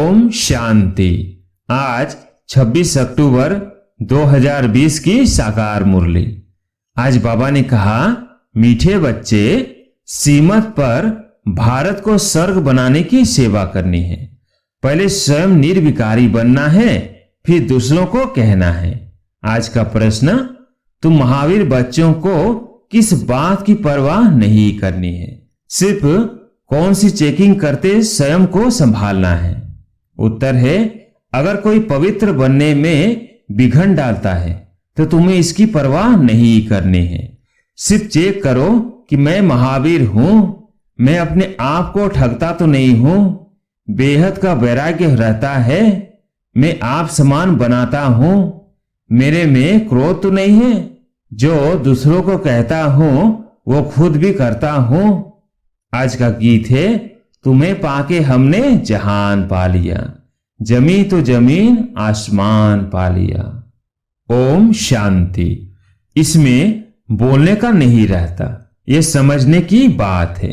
ओम शांति। आज 26 अक्टूबर 2020 की साकार मुरली। आज बाबा ने कहा, मीठे बच्चे, सीमत पर भारत को स्वर्ग बनाने की सेवा करनी है। पहले स्वयं निर्विकारी बनना है, फिर दूसरों को कहना है। आज का प्रश्न, तुम महावीर बच्चों को किस बात की परवाह नहीं करनी है? सिर्फ कौन सी चेकिंग करते स्वयं को संभालना है? उत्तर है, अगर कोई पवित्र बनने में विघन डालता है तो तुम्हें इसकी परवाह नहीं करनी है। सिर्फ चेक करो कि मैं महावीर हूं, मैं अपने आप को ठगता तो नहीं हूं, बेहद का वैराग्य रहता है, मैं आप समान बनाता हूं, मेरे में क्रोध तो नहीं है, जो दूसरों को कहता हूं वो खुद भी करता हूं। आज का गीत है, तुम्हें पाके हमने जहान पा लिया, जमी तो जमीन आसमान पा लिया। ओम शांति। इसमें बोलने का नहीं रहता, यह समझने की बात है।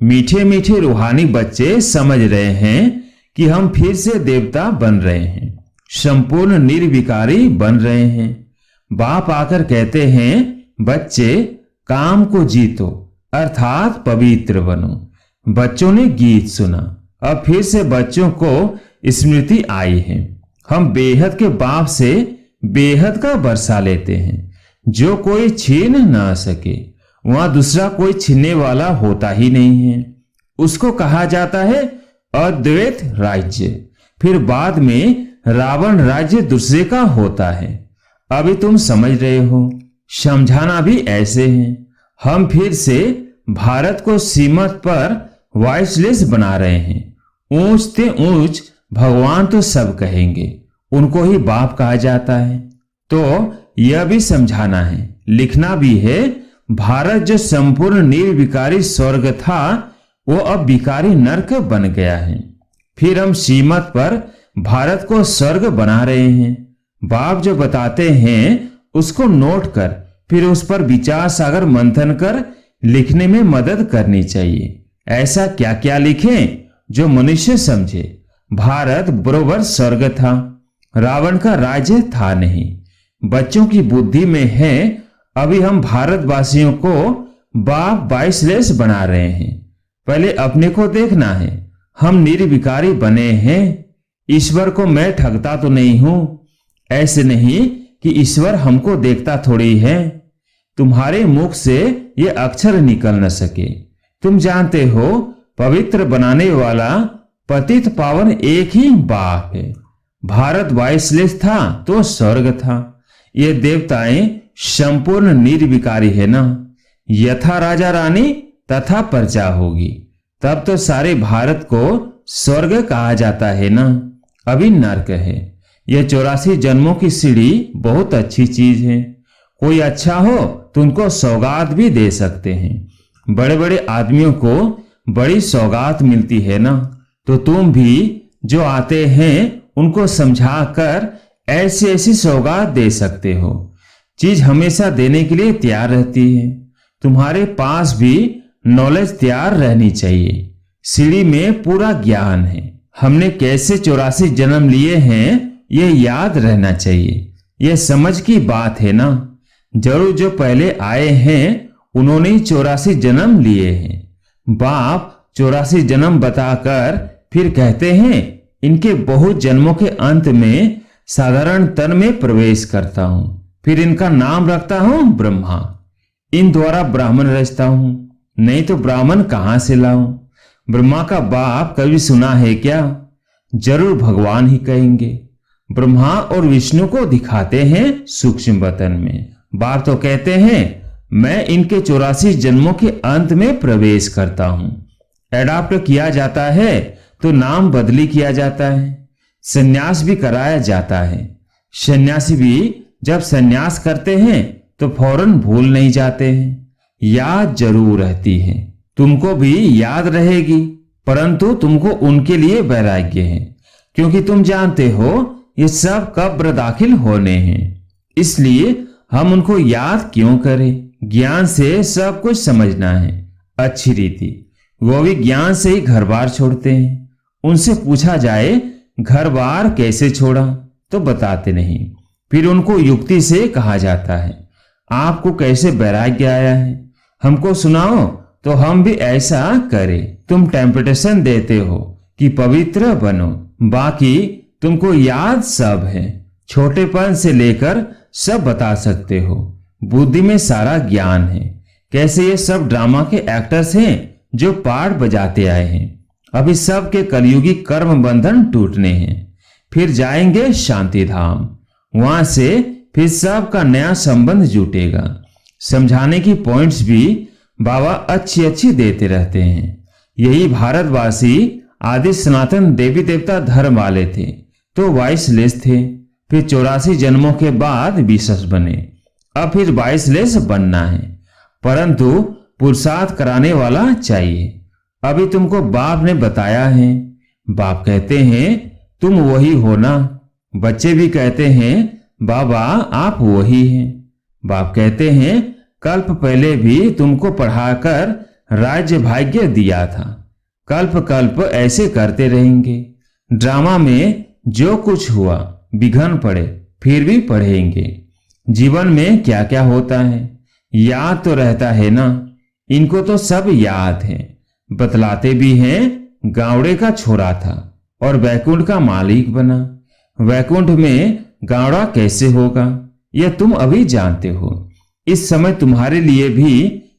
मीठे मीठे रूहानी बच्चे समझ रहे हैं कि हम फिर से देवता बन रहे हैं, संपूर्ण निर्विकारी बन रहे हैं। बाप आकर कहते हैं, बच्चे काम को जीतो, अर्थात पवित्र बनो। बच्चों ने गीत सुना, अब फिर से बच्चों को स्मृति आई है। हम बेहद के बाप से बेहद का बरसा लेते हैं, जो कोई छीन ना सके। वहां दूसरा कोई छीनने वाला होता ही नहीं है। उसको कहा जाता है अद्वैत राज्य। फिर बाद में रावण राज्य दूसरे का होता है। अभी तुम समझ रहे हो, समझाना भी ऐसे है। हम फिर से भारत को सीमत पर वॉइसलेस बना रहे हैं। ऊंच ते ऊंच भगवान तो सब कहेंगे, उनको ही बाप कहा जाता है। तो यह भी समझाना है, लिखना भी है, भारत जो संपूर्ण निर्विकारी स्वर्ग था वो अब विकारी नरक बन गया है। फिर हम सीमत पर भारत को स्वर्ग बना रहे हैं। बाप जो बताते हैं उसको नोट कर, फिर उस पर विचार सागर मंथन कर लिखने में मदद करनी चाहिए। ऐसा क्या क्या लिखें जो मनुष्य समझे। भारत बरोबर स्वर्ग था, रावण का राज्य था नहीं। बच्चों की बुद्धि में है, अभी हम भारतवासियों को बाप वॉइसलेस बना रहे हैं। पहले अपने को देखना है, हम निर्विकारी बने हैं। ईश्वर को मैं ठगता तो नहीं हूं। ऐसे नहीं कि ईश्वर हमको देखता थोड़ी है। तुम्हारे मुख से ये अक्षर निकल न सके। तुम जानते हो, पवित्र बनाने वाला पतित पावन एक ही बाप है। भारत वॉइसलेस था तो स्वर्ग था। ये देवताएं संपूर्ण निर्विकारी है ना। यथा राजा रानी तथा प्रजा होगी, तब तो सारे भारत को स्वर्ग कहा जाता है ना। अभी नरक है। यह 84 जन्मों की सीढ़ी बहुत अच्छी चीज है। कोई अच्छा हो तो उनको सौगात भी दे सकते हैं। बड़े बड़े आदमियों को बड़ी सौगात मिलती है ना। तो तुम भी जो आते हैं उनको समझा कर ऐसी ऐसी सौगात दे सकते हो। चीज हमेशा देने के लिए तैयार रहती है। तुम्हारे पास भी नॉलेज तैयार रहनी चाहिए। सीढ़ी में पूरा ज्ञान है। हमने कैसे 84 जन्म लिए हैं ये याद रहना चाहिए। यह समझ की बात है ना। जरूर जो पहले आए हैं उन्होंने 84 जन्म लिए हैं। बाप 84 जन्म बताकर फिर कहते हैं, इनके बहुत जन्मों के अंत में साधारण तन में प्रवेश करता हूं, फिर इनका नाम रखता हूं ब्रह्मा। इन द्वारा ब्राह्मण रचता हूं, नहीं तो ब्राह्मण कहां से लाऊं? ब्रह्मा का बाप कभी सुना है क्या? जरूर भगवान ही कहेंगे। ब्रह्मा और विष्णु को दिखाते हैं सूक्ष्म वतन में। बाप तो कहते हैं, मैं इनके 84 जन्मों के अंत में प्रवेश करता हूं। एडाप्ट किया जाता है तो नाम बदली किया जाता है, संन्यास भी कराया जाता है। सन्यासी भी जब संन्यास करते हैं तो फौरन भूल नहीं जाते हैं, याद जरूर रहती है। तुमको भी याद रहेगी, परंतु तुमको उनके लिए वैराग्य है, क्योंकि तुम जानते हो ये सब कब्र दाखिल होने हैं। इसलिए हम उनको याद क्यों करें? ज्ञान से सब कुछ समझना है। अच्छी रीति वो भी ज्ञान से ही घर बार छोड़ते हैं। उनसे पूछा जाए घर बार कैसे छोड़ा तो बताते नहीं। फिर उनको युक्ति से कहा जाता है, आपको कैसे वैराग्य आया है, हमको सुनाओ तो हम भी ऐसा करें। तुम टेम्पटेशन देते हो कि पवित्र बनो, बाकी तुमको याद सब है, छोटेपन से लेकर सब बता सकते हो, बुद्धि में सारा ज्ञान है। कैसे ये सब ड्रामा के एक्टर्स हैं जो पार्ट बजाते आए हैं। अभी सब के कलयुगी कर्म बंधन टूटने हैं, फिर जाएंगे शांति धाम, वहां से फिर सबका नया संबंध जुटेगा। समझाने की पॉइंट्स भी बाबा अच्छी अच्छी देते रहते हैं। यही भारतवासी आदि सनातन देवी देवता धर्म वाले थे तो वाइसलेस थे, फिर 84 जन्मों के बाद विशेष बने, अब फिर वाइसलेस बनना है, परंतु पुरुषार्थ कराने वाला चाहिए। अभी तुमको बाप ने बताया है, बाप कहते हैं तुम वही हो ना। बच्चे भी कहते हैं बाबा आप वही हैं। बाप कहते हैं कल्प पहले भी तुमको पढ़ाकर राज्य भाग्य दिया था, कल्प कल्प ऐसे करते रहेंगे। ड्रामा में जो कुछ हुआ विघन पड़े फिर भी पढ़ेंगे। जीवन में क्या क्या होता है याद तो रहता है ना, इनको तो सब याद है। बतलाते भी हैं गावड़े का छोरा था और वैकुंठ का मालिक बना। वैकुंठ में गावड़ा कैसे होगा यह तुम अभी जानते हो। इस समय तुम्हारे लिए भी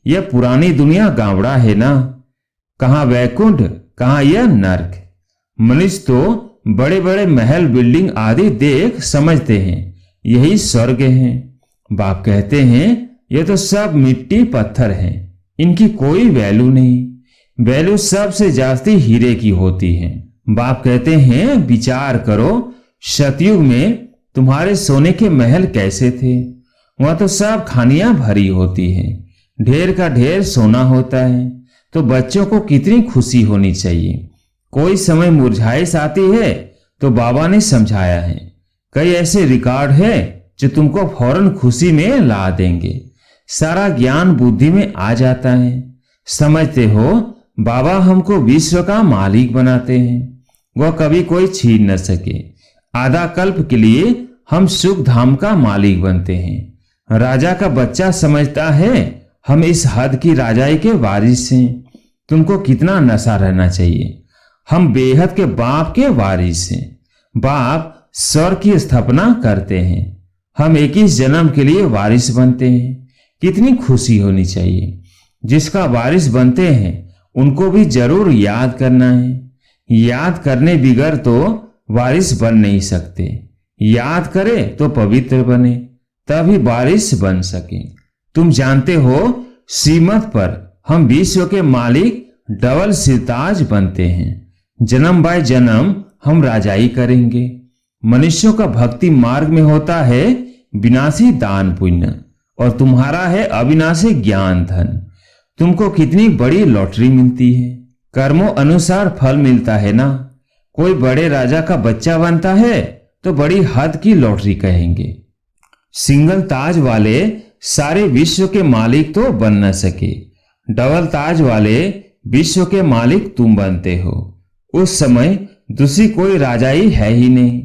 यह पुरानी दुनिया गावड़ा है ना। कहाँ वैकुंठ कहाँ यह नर्क। मनुष्य तो बड़े बड़े महल बिल्डिंग आदि देख समझते हैं यही स्वर्ग है। बाप कहते हैं ये तो सब मिट्टी पत्थर हैं, इनकी कोई वैल्यू नहीं। वैल्यू सबसे जास्ती हीरे की होती है। बाप कहते हैं विचार करो, सतयुग में तुम्हारे सोने के महल कैसे थे। वहां तो सब खानियां भरी होती हैं, ढेर का ढेर सोना होता है। तो बच्चों को कितनी खुशी होनी चाहिए। कोई समय मुरझाइश आती है तो बाबा ने समझाया है, कई ऐसे रिकॉर्ड है जो तुमको फौरन खुशी में ला देंगे। सारा ज्ञान बुद्धि में आ जाता है। समझते हो बाबा हमको विश्व का मालिक बनाते हैं, वह कभी कोई छीन न सके। आधा कल्प के लिए हम सुख धाम का मालिक बनते हैं। राजा का बच्चा समझता है हम इस हद की राजाई के वारिस हैं। तुमको कितना नशा रहना चाहिए। हम बेहद के बाप के वारिस हैं। बाप स्वर्ग की स्थापना करते हैं, हम 21 जन्म के लिए वारिस बनते हैं। कितनी खुशी होनी चाहिए। जिसका वारिस बनते हैं उनको भी जरूर याद करना है। याद करने बिगर तो वारिस बन नहीं सकते। याद करे तो पवित्र बने, तभी वारिस बन सके। तुम जानते हो श्रीमत पर हम विश्व के मालिक डबल सिरताज बनते हैं। जन्म बाय जन्म हम राजाई करेंगे। मनुष्यों का भक्ति मार्ग में होता है विनाशी दान पुण्य, और तुम्हारा है अविनाशी ज्ञान धन। तुमको कितनी बड़ी लॉटरी मिलती है। कर्मों अनुसार फल मिलता है ना। कोई बड़े राजा का बच्चा बनता है तो बड़ी हद की लॉटरी कहेंगे। सिंगल ताज वाले सारे विश्व के मालिक तो बन न सके, डबल ताज वाले विश्व के मालिक तुम बनते हो। उस समय दूसरी कोई राजाई है ही नहीं।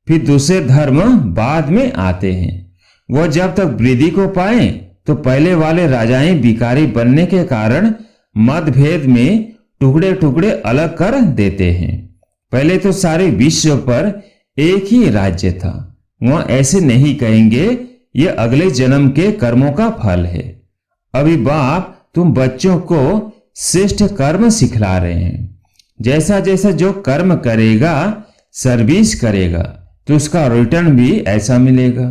फिर दूसरे धर्म बाद में आते हैं। वह जब तक वृद्धि को पाए तो पहले वाले राजाएं भिखारी बनने के कारण मतभेद में टुकड़े टुकड़े अलग कर देते हैं। पहले तो सारे विश्व पर एक ही राज्य था। वह ऐसे नहीं कहेंगे यह अगले जन्म के कर्मों का फल है। अभी बाप तुम बच्चों को श्रेष्ठ कर्म सिखला रहे हैं। जैसा जैसा जो कर्म करेगा, सर्विस करेगा, तो उसका रिटर्न भी ऐसा मिलेगा।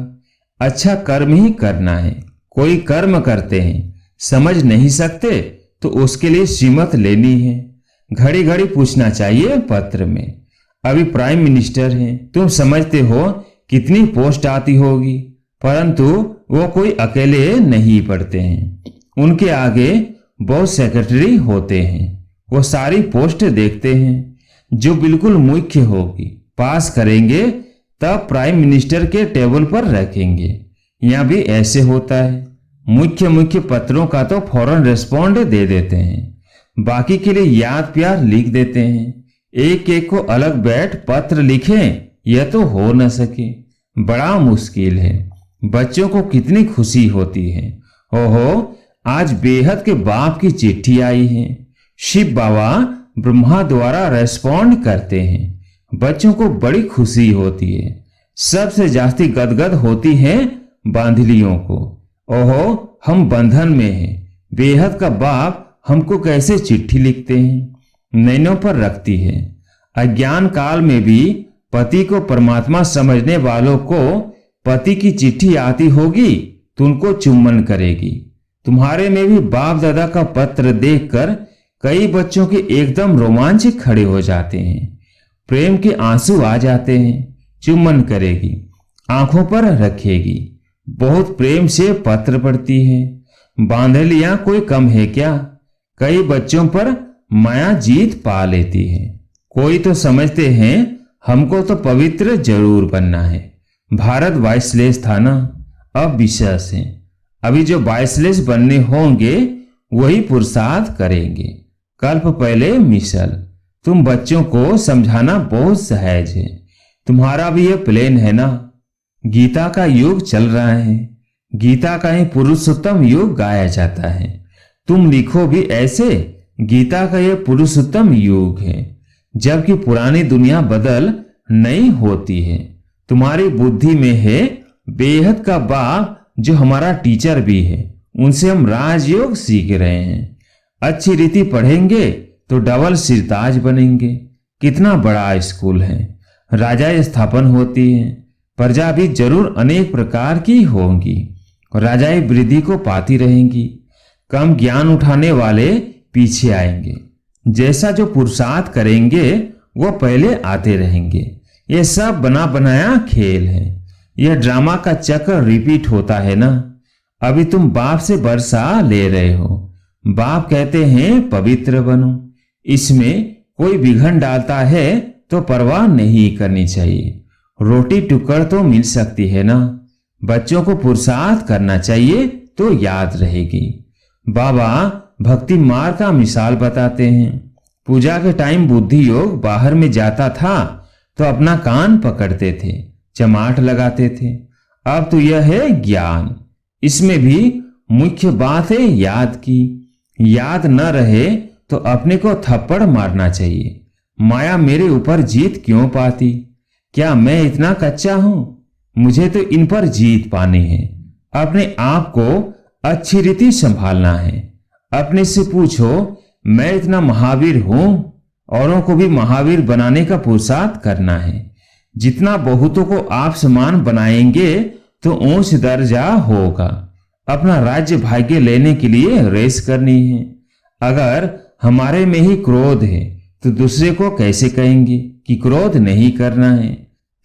अच्छा कर्म ही करना है। कोई कर्म करते हैं समझ नहीं सकते तो उसके लिए श्रीमत लेनी है। घड़ी घड़ी पूछना चाहिए पत्र में। अभी प्राइम मिनिस्टर हैं, तुम समझते हो कितनी पोस्ट आती होगी, परंतु वो कोई अकेले नहीं पढ़ते हैं। उनके आगे बहुत सेक्रेटरी होते हैं, वो सारी पोस्ट देखते हैं। जो बिल्कुल मुख्य होगी पास करेंगे तब प्राइम मिनिस्टर के टेबल पर रखेंगे। यहाँ भी ऐसे होता है। मुख्य मुख्य पत्रों का तो फौरन रिस्पॉन्ड दे देते हैं, बाकी के लिए याद प्यार लिख देते हैं। एक एक को अलग बैठ पत्र लिखें, यह तो हो न सके, बड़ा मुश्किल है। बच्चों को कितनी खुशी होती है। ओहो, आज बेहद के बाप की चिट्ठी आई है। शिव बाबा ब्रह्मा द्वारा रेस्पॉन्ड करते हैं। बच्चों को बड़ी खुशी होती है। सबसे जास्ती गदगद होती है बांधलियों को। ओहो, हम बंधन में हैं। बेहद का बाप हमको कैसे चिट्ठी लिखते हैं, नैनों पर रखती है। अज्ञान काल में भी पति को परमात्मा समझने वालों को पति की चिट्ठी आती होगी तो उनको चुम्बन करेगी। तुम्हारे में भी बाप दादा का पत्र देखकर कई बच्चों के एकदम रोमांच खड़े हो जाते हैं, प्रेम के आंसू आ जाते हैं। चुम्बन करेगी, आंखों पर रखेगी, बहुत प्रेम से पत्र पढ़ती है। बांधलियां कोई कम है क्या? कई बच्चों पर माया जीत पा लेती है। कोई तो समझते हैं हमको तो पवित्र जरूर बनना है। भारत वाइसलेस था ना, अब विशेष है। अभी जो वाइसलेस बनने होंगे वही पुरुषार्थ करेंगे। कल्प पहले मिसल। तुम बच्चों को समझाना बहुत सहज है। तुम्हारा भी ये प्लेन है ना। गीता का युग चल रहा है। गीता का ही पुरुषोत्तम युग गाया जाता है। तुम लिखो भी ऐसे, गीता का ये पुरुषोत्तम युग है, जबकि पुरानी दुनिया बदल नहीं होती है। तुम्हारी बुद्धि में है बेहद का बाप जो हमारा टीचर भी है, उनसे हम राजयोग सीख रहे हैं। अच्छी रीति पढ़ेंगे तो डबल सिरताज बनेंगे। कितना बड़ा स्कूल है। राजा स्थापन होती है, प्रजा भी जरूर अनेक प्रकार की होंगी। राजाई वृद्धि को पाती रहेंगी। कम ज्ञान उठाने वाले पीछे आएंगे। जैसा जो पुरुषार्थ करेंगे वो पहले आते रहेंगे। ये सब बना बनाया खेल है। यह ड्रामा का चक्र रिपीट होता है ना। अभी तुम बाप से वर्षा ले रहे हो। बाप कहते हैं पवित्र बनो। इसमें कोई विघन डालता है तो परवाह नहीं करनी चाहिए। रोटी टुकड़ तो मिल सकती है ना। बच्चों को पुरुषार्थ करना चाहिए तो याद रहेगी। बाबा भक्ति मार्ग का मिसाल बताते हैं। पूजा के टाइम बुद्धि योग बाहर में जाता था तो अपना कान पकड़ते थे, चमाट लगाते थे। अब तो यह है ज्ञान। इसमें भी मुख्य बात है याद की। याद न रहे तो अपने को थप्पड़ मारना चाहिए। माया मेरे ऊपर जीत क्यों पाती? क्या मैं इतना कच्चा हूं? मुझे तो इन पर जीत पानी है। अपने आप को अच्छी रीति संभालना है। अपने से पूछो, मैं इतना महावीर हूं? औरों को भी महावीर बनाने का पुरुषार्थ करना है। जितना बहुतों को आप समान बनाएंगे तो ऊंच दर्जा होगा। अपना राज्य भाग्य लेने के लिए रेस करनी है। अगर हमारे में ही क्रोध है तो दूसरे को कैसे कहेंगे कि क्रोध नहीं करना है?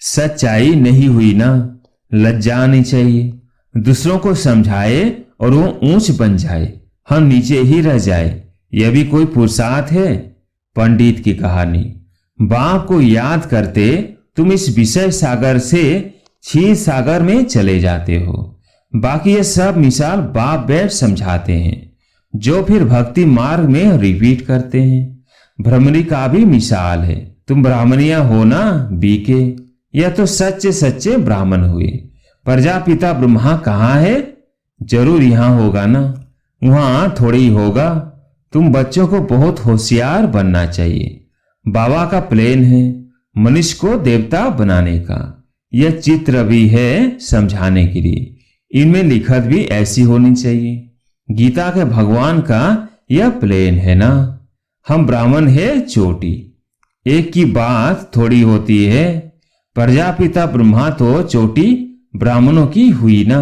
सच्चाई नहीं हुई ना। लज्जा आनी चाहिए। दूसरों को समझाए और वो ऊंच बन जाए, हम नीचे ही रह जाए, यह भी कोई पुरुषार्थ है? पंडित की कहानी। बाप को याद करते तुम इस विषय सागर से क्षीर सागर में चले जाते हो। बाकी ये सब मिसाल बाप बैठ समझाते हैं, जो फिर भक्ति मार्ग में रिपीट करते हैं। भ्रमरी का भी मिसाल है। तुम ब्राह्मणिया हो ना बीके, यह तो सच्चे सच्चे ब्राह्मण हुए। प्रजापिता ब्रह्मा कहाँ है? जरूर यहां होगा ना, वहां थोड़ी होगा। तुम बच्चों को बहुत होशियार बनना चाहिए। बाबा का प्लेन है मनुष्य को देवता बनाने का। यह चित्र भी है समझाने के लिए। इनमें लिखत भी ऐसी होनी चाहिए। गीता के भगवान का यह प्लेन है ना। हम ब्राह्मण है चोटी। एक की बात थोड़ी होती है। प्रजापिता ब्रह्मा तो चोटी ब्राह्मणों की हुई ना।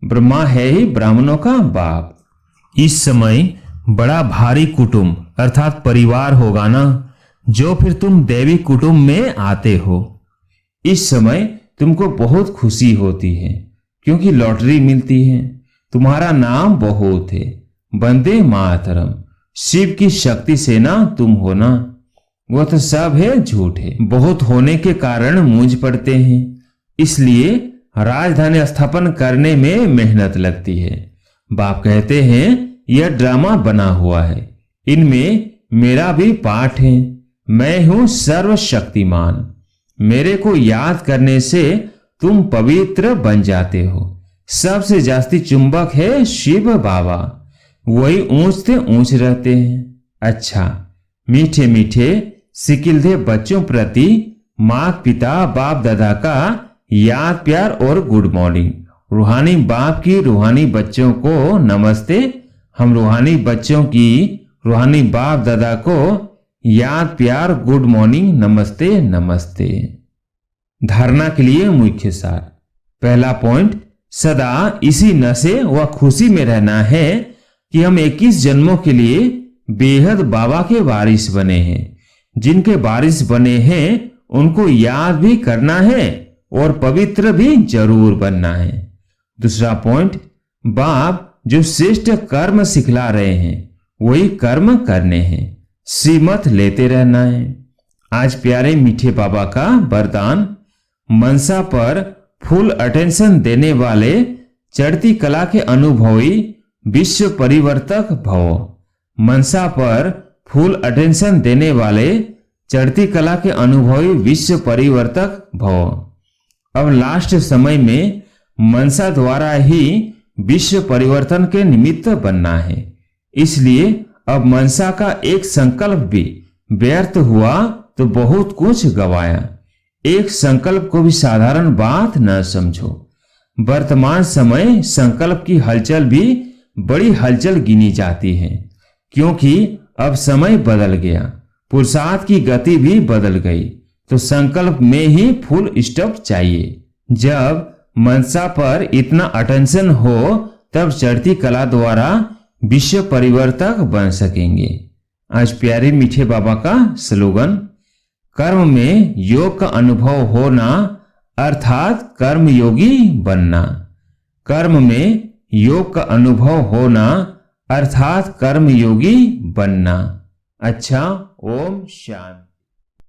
ब्रह्मा है ही ब्राह्मणों का बाप। इस समय बड़ा भारी कुटुंब अर्थात परिवार होगा ना, जो फिर तुम दैवी कुटुंब में आते हो। इस समय तुमको बहुत खुशी होती है क्योंकि लॉटरी मिलती है। तुम्हारा नाम बहुत है। वंदे मातरम। शिव की शक्ति से ना तुम हो ना, वो तो सब है झूठ है। बहुत होने के कारण मूंझ पड़ते हैं, इसलिए राजधानी स्थापन करने में मेहनत लगती है। बाप कहते हैं यह ड्रामा बना हुआ है, इनमें मेरा भी पाठ है। मैं हूं सर्वशक्तिमान। मेरे को याद करने से तुम पवित्र बन जाते हो। सबसे जास्ती चुंबक है शिव बाबा, वही ऊंचते ऊंच रहते हैं। अच्छा, मीठे मीठे सिकिलधे बच्चों प्रति माता पिता बाप दादा का याद प्यार और गुड मॉर्निंग। रूहानी बाप की रूहानी बच्चों को नमस्ते। हम रूहानी बच्चों की रूहानी बाप दादा को याद प्यार गुड मॉर्निंग नमस्ते नमस्ते। धारणा के लिए मुख्य सार। पहला पॉइंट, सदा इसी नशे व खुशी में रहना है कि हम 21 जन्मों के लिए बेहद बाबा के वारिस बने हैं। जिनके वारिस बने हैं उनको याद भी करना है और पवित्र भी जरूर बनना है। दूसरा पॉइंट, बाप जो श्रेष्ठ कर्म सिखला रहे हैं वही कर्म करने हैं, श्रीमत लेते रहना है। आज प्यारे मीठे बाबा का वरदान, मनसा पर फुल अटेंशन देने वाले चढ़ती कला के अनुभवी विश्व परिवर्तक भव। मनसा पर फुल अटेंशन देने वाले चढ़ती कला के अनुभवी विश्व परिवर्तक भव। अब लास्ट समय में मनसा द्वारा ही विश्व परिवर्तन के निमित्त बनना है, इसलिए अब मनसा का एक संकल्प भी व्यर्थ हुआ तो बहुत कुछ गवाया। एक संकल्प को भी साधारण बात न समझो। वर्तमान समय संकल्प की हलचल भी बड़ी हलचल गिनी जाती है, क्योंकि अब समय बदल गया, पुरुषार्थ की गति भी बदल गई, तो संकल्प में ही फुल स्टॉप चाहिए। जब मनसा पर इतना अटेंशन हो तब चढ़ती कला द्वारा विश्व परिवर्तक बन सकेंगे। आज प्यारे मीठे बाबा का स्लोगन, कर्म में योग का अनुभव होना अर्थात कर्मयोगी बनना। कर्म में योग का अनुभव होना अर्थात कर्मयोगी बनना। अच्छा, ओम शांति।